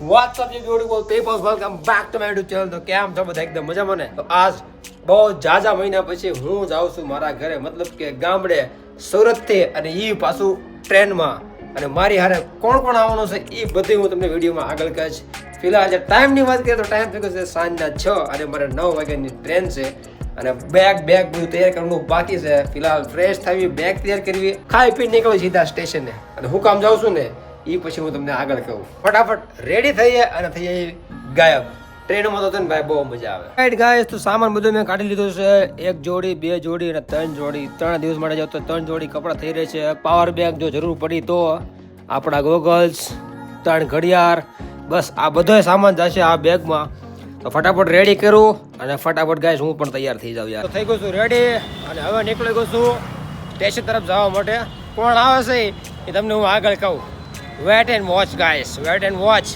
What's up, you beautiful people? Welcome back to my YouTube channel. તો કેમ છો બધા એકદમ મજામાં ને? તો આજ બહુ જાજા મહિના પછી હું જાઉં છું મારા ઘરે, મતલબ કે ગામડે સુરત થી, અને ઈ પાછું ટ્રેનમાં. અને મારી હારે કોણ કોણ આવવાનું છે એ બધું હું તમને વિડીયોમાં આગળ કહીશ. ફિલહાલ જે ટાઈમની વાત કરીએ તો ટાઈમ થઈ ગયો છે સાંજના 6 અને મારે 9 વાગ્યાની ટ્રેન છે. અને બેગ બધું તૈયાર કરવાનું બાકી છે. ફિલહાલ ફ્રેશ થવી, બેગ તૈયાર કરવી, ખાઈ પી નીકળવી સીધા સ્ટેશને. અને હું કામ જાઉં છું ને એ પછી હું તમને આગળ કહું. ફટાફટ રેડી થઈએ અને થઈએ ગાયબ. ટ્રેનમાં તો ભાઈ બહુ મજા આવે. રાઈટ ગાઈસ, તો સામાન બધું મેં કાઢી લીધો છે. 1 જોડી, 2 જોડી અને 3 જોડી. 3 દિવસ માટે જાવ તો 3 જોડી કપડાં થઈ રહે છે. પાવર બેંક જો જરૂર પડી તો, આપણા ગોગલ્સ, 3 ઘડિયાળ, બસ આ બધો સામાન જશે આ બેગમાં. તો ફટાફટ રેડી કરું અને ફટાફટ ગાઈસ હું પણ તૈયાર થઈ જાઉં યાર. તો થઈ ગયો છું રેડી અને હવે નીકળી ગયો છું સ્ટેશન તરફ જવા માટે. કોણ આવે છે એ તમને હું આગળ કહું. Wait and watch, guys. Wait and watch.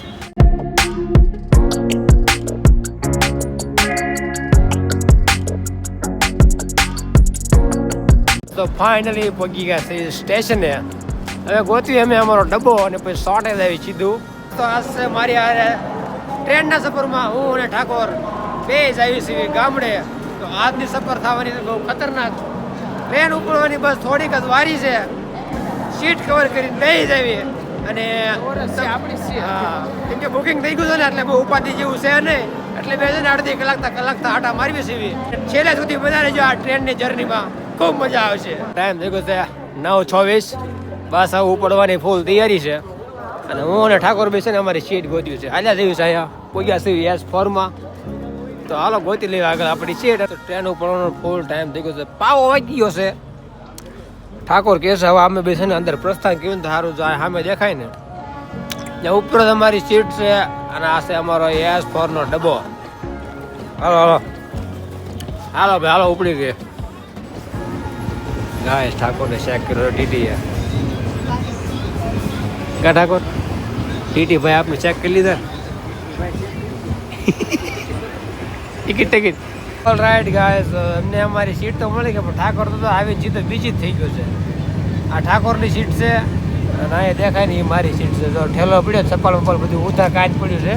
તો ફાઇનલી પહોંચી ગયા છે સ્ટેશને. હવે ગોતવી અમે અમારો ડબ્બો અને પછી શોર્ટે આવી સીધું. તો આજ છે મારી હારે ટ્રેનના સફરમાં હું અને ઠાકોર બે જ આવી છીએ ગામડે. તો આજની સફર થવાની બહુ ખતરનાક. ટ્રેન ઉપડવાની બસ થોડીક જ વારી છે. સીટ કવર કરીને બે જ આવી. અને કેમ કે બુકિંગ થઈ ગયું છે ને એટલે બહુ ઉપાધિ જેવું છે નહીં. એટલે બે જણ અડધી કલાક આટા મારવી છે. છેલ્લે સુધી બધા જો આ ટ્રેનની જર્નીમાં ખૂબ મજા આવશે. ટાઈમ થઈ ગયો છે 9:26. બસ હવે ઉપડવાની ફૂલ તૈયારી છે. અને હું અને ઠાકોર બે છે ને અમારી સીટ ગોત્યું છે. આલ્યા જેવી છે અહીંયા પોગ્યા છે S4માં. તો હાલો ગોતી લેવા આગળ આપણી સીટ. તો ટ્રેન ઉપડવાનો ફૂલ ટાઈમ થઈ ગયો છે. પાવો વાગી ગયો છે. ઠાકોર કહે છે હવે અમે બેસે ને અંદર પ્રસ્થાન કર્યું ને સારું જાય સામે દેખાય ને. ઉપર અમારી સીટ છે અને આ છે અમારો S4 નો ડબ્બો. હાલો હાલો હાલો ભાઈ હાલો ઉપડી ગઈ. ગાઈસ ઠાકોરને ચેક કર્યો ટીટીએ. કા ઠાકોર ટીટી ભાઈ આપને ચેક કરી લીધા ટિકિટ. ઓલ રાઈટ ગાઈસ, અમને અમારી સીટ તો મળી ગઈ પણ ઠાકોર તો આવીને સીધો બીજી જ થઈ ગયો છે. આ ઠાકોરની સીટ છે અને અહીંયા દેખાય ને એ મારી સીટ છે. જો ઠેલો પડ્યો, ચપ્પલ વપ્પલ બધું ઉધા કાચ પડ્યું છે.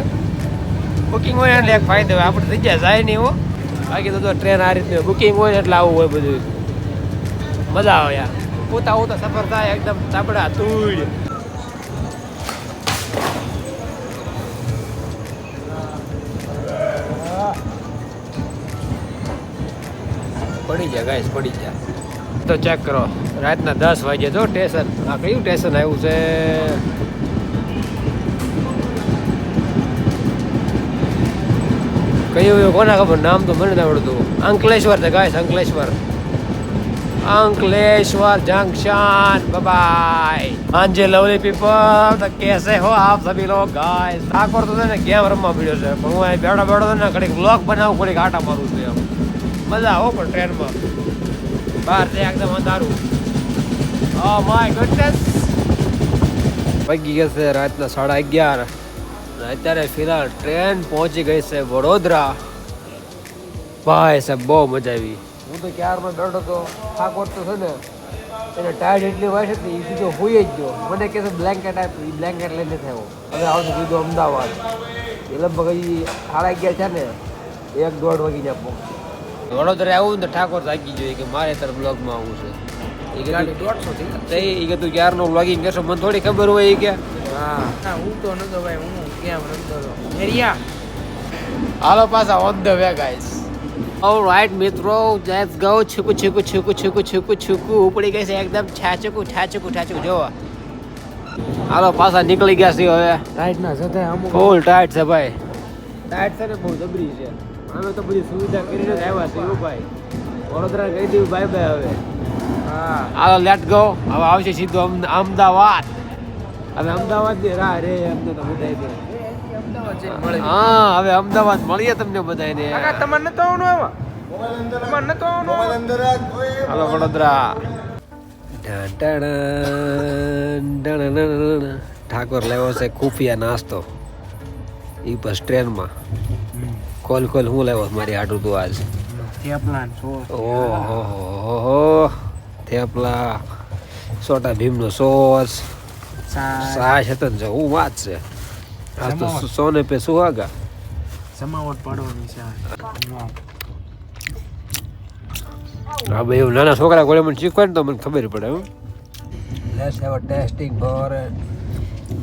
બુકિંગ હોય એટલે એક ફાયદો હોય, આપણે જગ્યા જાય નહીં હો. બાકી તો ટ્રેન આ રીતની બુકિંગ હોય એટલે આવું હોય બધું. મજા આવે યાર. ઉતા સફર થાય એકદમ ચાપડા તૂડ. પડી જાય ગાઈસ, પડી જાય. તો ચેક કરો, રાતના 10 વાગે જો સ્ટેશન. આ કયું સ્ટેશન આવ્યું છે? કયું કોના ખબર, નામ તો મને નથી આવડતું. અંકલેશ્વર છે ગાઈસ, અંકલેશ્વર જંક્શન. બાય હાંજે લવલી પીપલ. તો કેસે હો આપ સભી લોગ ગાઈસ. ઠાકોર તો છે ને ગેમ રમવા પડ્યો છે પણ હું અહીં બેઠો ને ઘડીક વ્લોગ બનાવું, ઘડીક આટા મારું છું એમ. મજા આવો પણ ટ્રેનમાં બહાર છે એકદમ અંધારું. Oh my goodness. વાગી ગયા છે રાતના 11:30. અત્યારે ફિલહાલ ટ્રેન પહોંચી ગઈ છે વડોદરા. ભાઈ સાહેબ બહુ મજા આવી. હું તો ક્યારમાં બેઠો હતો. ઠાકોર તો છે ને એને ટાયર્ડ એટલી હોય છે ને એ સીધો હોઈ જ ગયો. મને કહે છે બ્લેન્કેટ આપ્યું, એ બ્લેન્કેટ લઈને થયો. હવે આવશે સીધો અમદાવાદ. એ લગભગ હજી 11:30 છે ને 1-1:30 વાગી જાય પહોંચે. વડોદરા આવું ને ઠાકોર થાકી જોઈએ કે મારે તાર બ્લોગમાં આવવું છે. એ કે 150 કે તું ક્યારનું બ્લોગિંગ કરશો મને થોડી ખબર હોય. એ કે હા હું તો નતો ભાઈ, હું કેમ રમતો હતો એરિયા. હાલો પાછા on the way guys. Alright મિત્રો, લેટ્સ ગો. છુકુ ઉપડી ગઈ છે એકદમ છાચુકુ જો. હાલો પાછા નીકળી ગયા છે હવે. ટાઈટ ના જતે અમુક ફૂલ ટાઈટ છે ભાઈ. ટાઈટ છે ને બહુ જબરી છે. અમે તો બધી સુવિધા કરીને જ આવ્યા છે ભાઈ. વડોદરા કહી દીધું બાય બાય હવે. હા હાલો લેટ ગો. હવે આવશે સીધું અમદાવાદ. હવે અમદાવાદની રાહ રે અમને તો બધાય. હા હવે અમદાવાદ મળીએ તમને બધાને. તમારે નતો આવવાનું હાલો વડોદરા. ઠાકોર લેવો છે ખુફિયા નાસ્તો. એ બસ ટ્રેનમાં કોલ હું લેવો મારી આટું તું આજ. ઓહો થેપલા, સોટા ભીમનો સોસ, સાસ હતો ને હું વાત છે. આ તો સોને પે સુહાગા જમાવટ પાડવાની છે હા ભાઈ એવું નાના છોકરા કોઈ મને શીખવાય ને તો મને ખબર પડે હું Let's have a tasting for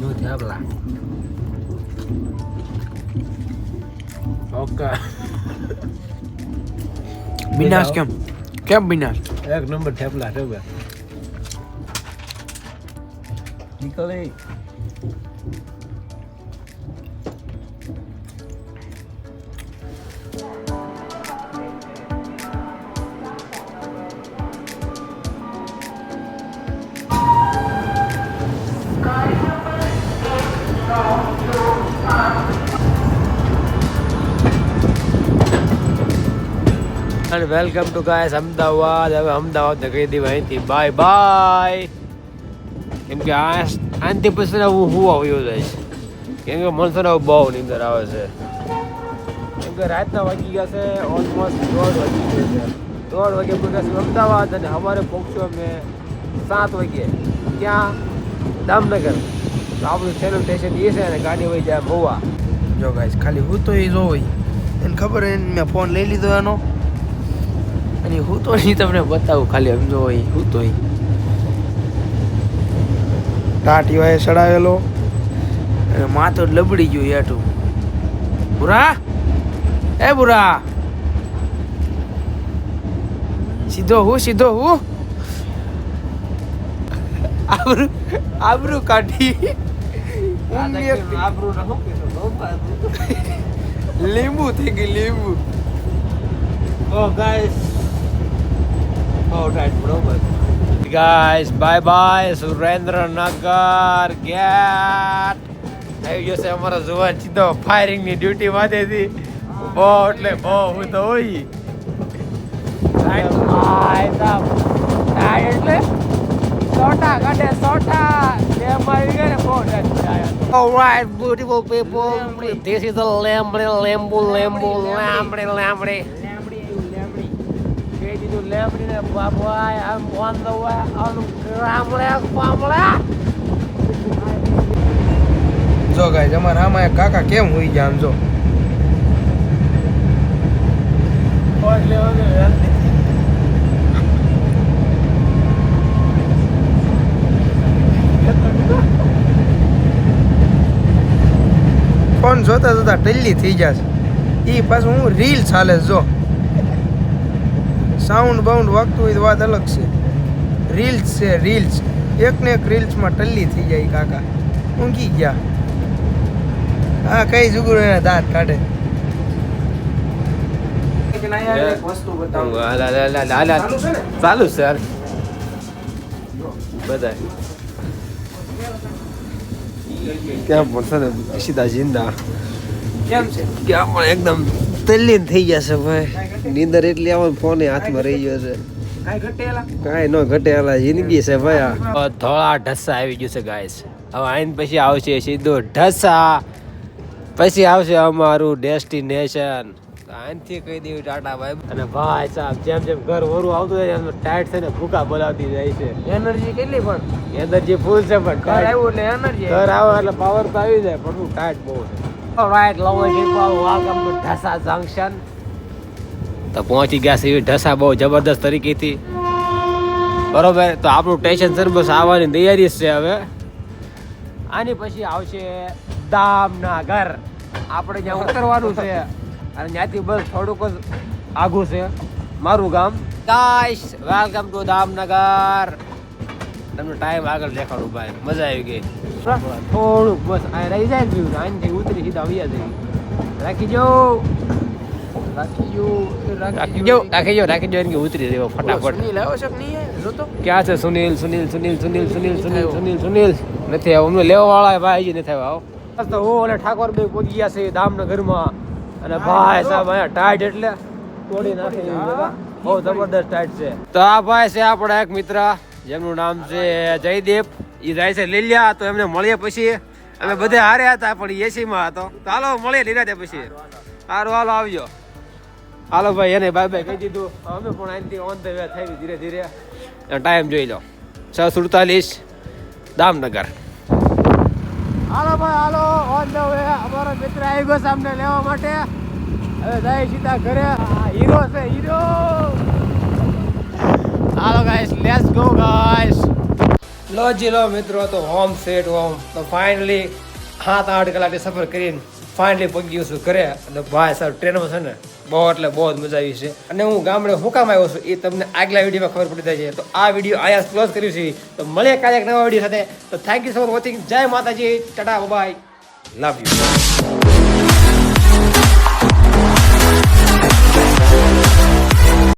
new tabla. Okay Binash કેમ બિનાશ એક નંબર થેપલા છે ભાઈ Nikole. અને વેલકમ ટુ ગાઈસ અમદાવાદ. હવે અમદાવાદ કહી દેવા અહીંથી બાય બાય, કેમ કે આનાથી પછી હું આવ્યો જઈશ, કેમ કે મનસો બહુ નીંદર આવે છે, કેમ કે રાતના વાગી ગયા છે ઓલમોસ્ટ 1:30 વાગી ગયો છે. 1:30 વાગે પહોંચ્યા અમદાવાદ અને સવારે પહોંચ્યો અમે 7 વાગે ક્યાં દામનગર. તો આપણું છેલ્લું સ્ટેશન એ છે અને ગાડી વહી જાય મહુવા. જો ગાઈસ ખાલી હું તો એ જોઈ એને ખબર એને મેં ફોન લઈ લીધો એનો અને હું તો નહીં તમને બતાવું, ખાલી એમ જો હું તો ટાટીવાએ ચડાવેલો અને માથો લબડી ગયો યાટું. બુરા એ બુરા સીધો હું આબરૂ કાઢી લીંબુ થઈ ગઈ લીંબુ. Oh guys, right, બરોબર. Guys, bye bye Surendranagar gate. આવી ગયો છે અમારો જુવાન સીધો ફાયરિંગ ની ડ્યુટી માંથેથી. બહુ એટલે બહુ હું તો હોય એટલે સોટા કાઢે સોટા તે મારી ગયે બહુ time. All right, beautiful people, this is the lambre. Lambre, boy, I'm on the way on family. જો ગાઈસ અમારા આમાં એક કાકા કેમ હોઈ ગયા આમ જો ફોન જોતા જોતા ટલ્લી થઈ જશે. એ પાછું હું રીલ ચાલે જો સાઉન્ડ બાઉન્ડ વાગતું હોય તો વાત અલગ છે. રીલ્સ છે રીલ્સ, એક ને એક રીલ્સમાં ટલ્લી થઈ જાય કાકા. ઊંઘી ગયા. હા કઈ જુગુર એના દાંત કાઢે. ચાલુ સર બધા ક્યાં પણ છે ને સીધા જિંદા કેમ છે ક્યાં પણ એકદમ તલ્લીન થઈ જશે ભાઈ. નીંદર એટલી આવે ફોન હાથમાં રહી ગયો છે. કાંઈ ન ઘટેલા જિંદગી છે ભાઈ. ધોળા ઢસા આવી ગયું છે ગાઈસ. હવે આઈન પછી આવશે સીધો ઢસા, પછી આવશે અમારું ડેસ્ટિનેશન. આનથી કહી દેવું ટાટા ભાઈ. અને ભાઈ સાહેબ જેમ જેમ ઘર વરું આવતું જાય એમ ટાઈટ થઈને ભૂકા બોલાવતી જાય છે. એનર્જી કેટલી પણ એનર્જી ફૂલ છે પણ ઘર આવ્યું એટલે એનર્જી ઘર આવે એટલે પાવર તો આવી જાય પણ ટાઈટ બહુ છે. Alright, lovely people, welcome to Dhasa junction. તો પહોંચી ગયા છે ઢસા બહુ જબરદસ્ત તરીકેથી. બરોબર, તો આપણું સ્ટેશન છે બસ આવવાની તૈયારી જ છે હવે. આની પછી આવશે દામનગર. આપણે જ્યાં ઉતરવાનું છે અને ત્યાંથી બસ થોડુંક જ આઘું છે મારું ગામ. Guys, welcome to Damnagar. તમને ટાઈમ આગળ દેખાડું ભાઈ, મજા આવી ગઈ. થોડુંક બસ આ રહી જાય ને આનથી ઉતરી સીધા આવ્યા જઈએ. રાખી જો એમ કે ઉતરી રહ્યો ફટાફટ. ક્યાં છે સુનિલ? નથી આવ્યો. અમને લેવા વાળા ભાઈ હજી નથી આવ્યો. તો હું અને ઠાકોર ભાઈ પહોંચી ગયા છે દામનગરમાં. અને ભાઈ સાહેબ અહીંયા ટાઈટ એટલે તોડી નાખી બહુ જબરદસ્ત ટાઈટ છે. તો આ ભાઈ છે આપણા એક મિત્ર જેમનું નામ છે જયદીપ. એ જાય છે લીલિયા. તો એમને મળીએ પછી. અમે બધે હારે હતા પણ એસીમાં હતો. તો હાલો મળીએ લીધા પછી. સારું હાલો આવજો. હાલો ભાઈ એને બાય બાય કહી દીધું. અમે પણ અહીંથી ઓન ધ વે થઈ ધીરે ધીરે. ટાઈમ જોઈ લો 6:47 દામનગર. હાલો ભાઈ હાલો, ઓન ધ વે. અમારો મિત્ર આવી ગયો સામને લેવા માટે. હવે જાય સીધા ઘરે. હીરો છે hero. Hello guys, let's go guys. લો જી લો મિત્રો, તો હોમ સેટ હોમ. તો ફાઇનલી 7-8 કલાકની સફર કરીને ફાઇનલી પહોંચી ગયો છું ઘરે. અને ભાઈ સાહેબ ટ્રેનમાં છે ને બહુ એટલે બહુ જ મજા આવી છે. અને હું ગામડે હું કામ આવ્યો છું એ તમને આગલા વિડીયોમાં ખબર પડી જાય છે. તો આ વિડીયો અહીંયા ક્લોઝ કર્યું છે. તો મળીએ કાલે એક નવા વિડીયો સાથે. તો થેન્ક યુ ફોર વોચિંગ. જય માતાજી, ટાટા બાય, લવ યુ.